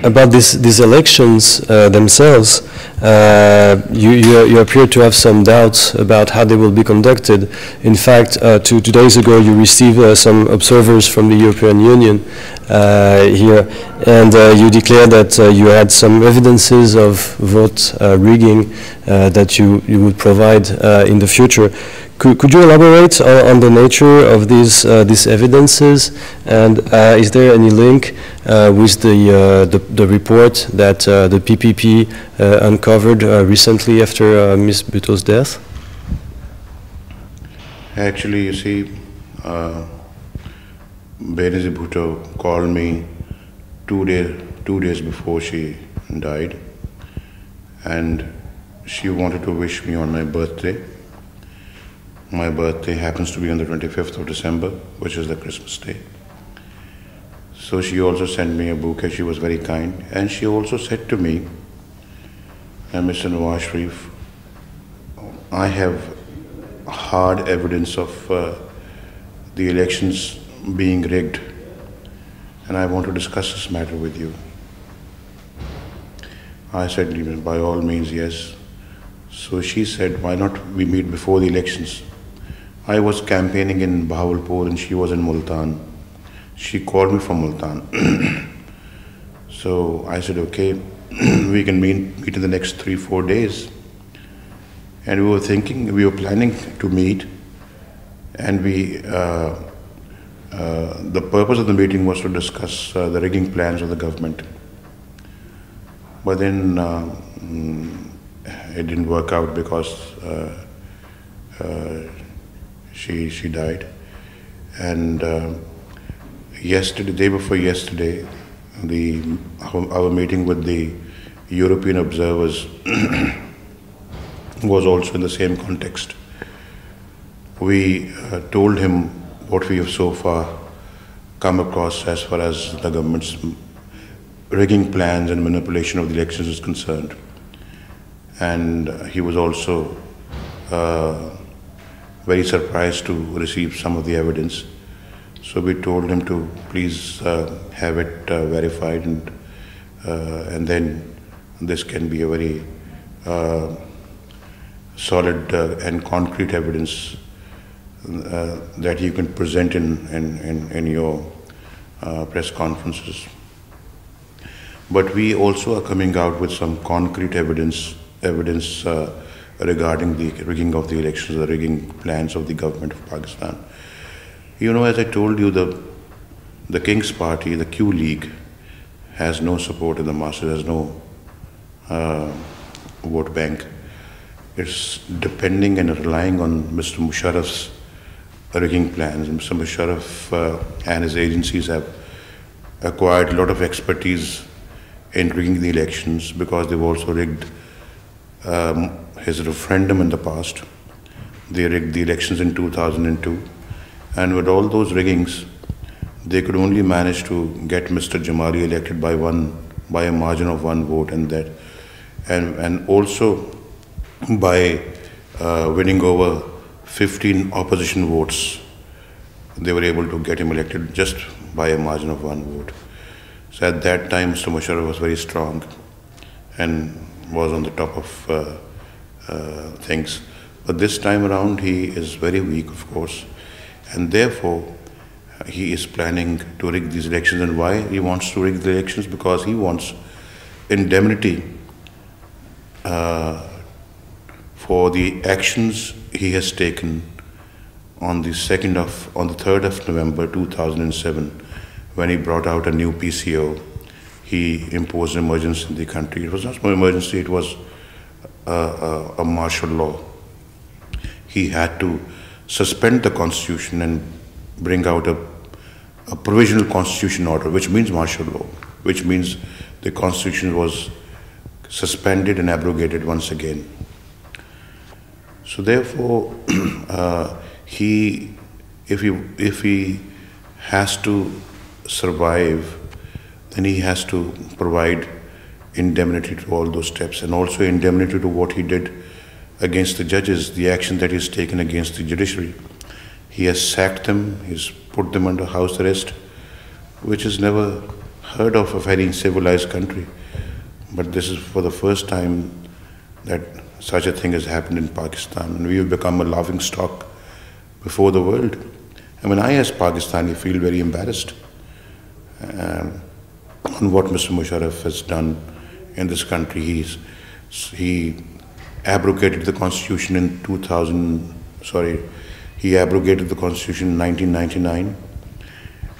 about these elections themselves, you appear to have some doubts about how they will be conducted. In fact, 2 days ago you received some observers from the European Union here, and you declared that you had some evidences of vote rigging that you would provide in the future. Could you elaborate on the nature of these evidences, and is there any link with the report that the PPP uncovered recently after Ms. Bhutto's death? Actually, you see, Benazir Bhutto called me two days before she died, and she wanted to wish me on my birthday. My birthday happens to be on the 25th of December, which is the Christmas day. So she also sent me a bouquet. She was very kind. And she also said to me, Mr. Nawaz Sharif, I have hard evidence of the elections being rigged, and I want to discuss this matter with you. I said, by all means, yes. So she said, why not we meet before the elections? I was campaigning in Bahawalpur and she was in Multan. She called me from Multan. So I said, okay, we can meet in the next 3-4 days. And we were planning to meet, and the purpose of the meeting was to discuss the rigging plans of the government. But then it didn't work out because she died. And yesterday, day before yesterday, our meeting with the European observers was also in the same context. We told him what we have so far come across as far as the government's rigging plans and manipulation of the elections is concerned. And he was also very surprised to receive some of the evidence. So we told him to please have it verified, and then this can be a very solid and concrete evidence that you can present in your press conferences. But we also are coming out with some concrete evidence regarding the rigging of the elections, the rigging plans of the government of Pakistan. You know, as I told you, the King's Party, the Q League, has no support in the masses, has no vote bank. It's depending and relying on Mr. Musharraf's rigging plans. And Mr. Musharraf and his agencies have acquired a lot of expertise in rigging the elections, because they've also rigged his referendum in the past. They rigged the elections in 2002. And with all those riggings, they could only manage to get Mr. Jamali elected by a margin of 1 vote, and also by winning over 15 opposition votes, they were able to get him elected just by a margin of 1 vote. So at that time, Mr. Musharraf was very strong and was on the top of things. But this time around, he is very weak, of course, and therefore he is planning to rig these elections. And why he wants to rig the elections? Because he wants indemnity for the actions he has taken on the 3rd of November 2007, when he brought out a new PCO. He imposed an emergency in the country. It was not an emergency, it was a martial law. He had to suspend the constitution and bring out a provisional constitution order, which means martial law, which means the constitution was suspended and abrogated once again. So therefore, if he has to survive, then he has to provide indemnity to all those steps, and also indemnity to what he did against the judges, the action that he's taken against the judiciary. He has sacked them, he's put them under house arrest, which is never heard of any civilized country, but this is for the first time that such a thing has happened in Pakistan, and we have become a laughing stock before the world. I mean, I as Pakistani feel very embarrassed on what Mr. Musharraf has done in this country. He abrogated the constitution in 2000, he abrogated the constitution in 1999.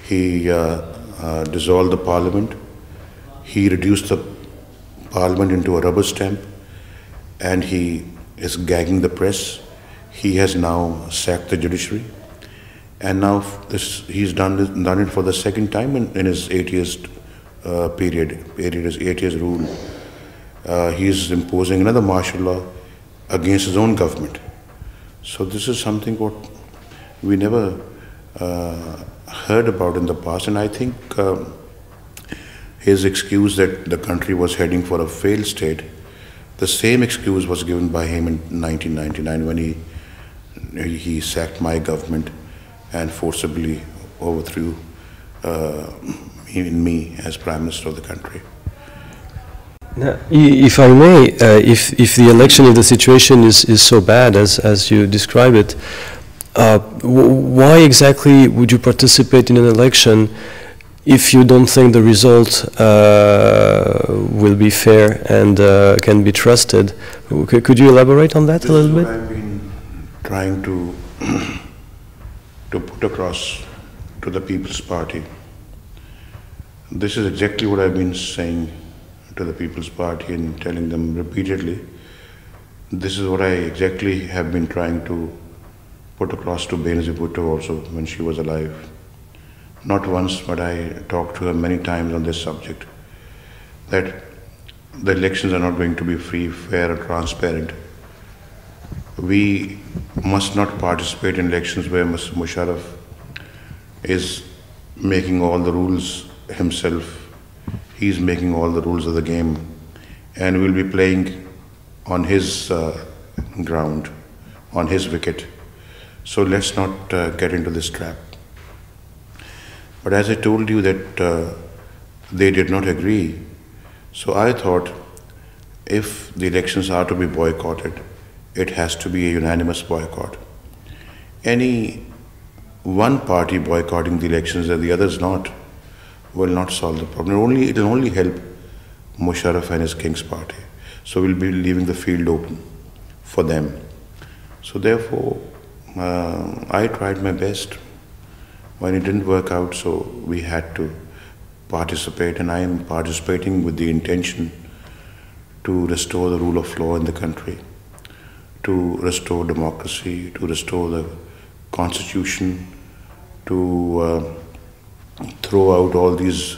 He dissolved the parliament. He reduced the parliament into a rubber stamp, and he is gagging the press. He has now sacked the judiciary, and now he's done it for the second time in his 8 years period, 8 years rule. He's imposing another martial law against his own government. So this is something what we never heard about in the past, and I think his excuse that the country was heading for a failed state, the same excuse was given by him in 1999 when he sacked my government and forcibly overthrew me as Prime Minister of the country. Now, if I may, if the election, if the situation is so bad as you describe it, why exactly would you participate in an election if you don't think the result will be fair and can be trusted? Could you elaborate on that a little bit? This is what I've been trying to put across to the People's Party. This is exactly what I've been saying to the People's Party and telling them repeatedly. This is what I exactly have been trying to put across to Benazir Bhutto also when she was alive. Not once, but I talked to her many times on this subject, that the elections are not going to be free, fair, and transparent. We must not participate in elections where Mr. Musharraf is making all the rules himself. He's making all the rules of the game, and we'll be playing on his ground, on his wicket. So let's not get into this trap. But as I told you that they did not agree, so I thought if the elections are to be boycotted, it has to be a unanimous boycott. Any one party boycotting the elections and the others not will not solve the problem. It will only help Musharraf and his King's Party. So we'll be leaving the field open for them. So therefore, I tried my best. When it didn't work out, so we had to participate, and I am participating with the intention to restore the rule of law in the country, to restore democracy, to restore the constitution, to throw out all these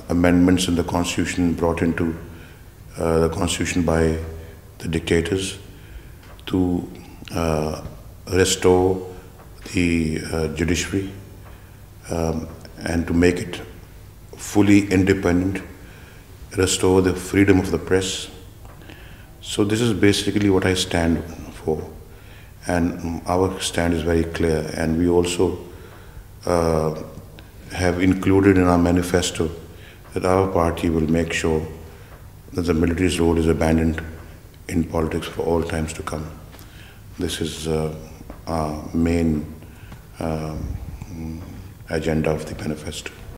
amendments in the constitution brought into the constitution by the dictators, to restore the judiciary and to make it fully independent, restore the freedom of the press. So this is basically what I stand for, and our stand is very clear, and we also have included in our manifesto that our party will make sure that the military's role is abandoned in politics for all times to come. This is our main agenda of the manifesto.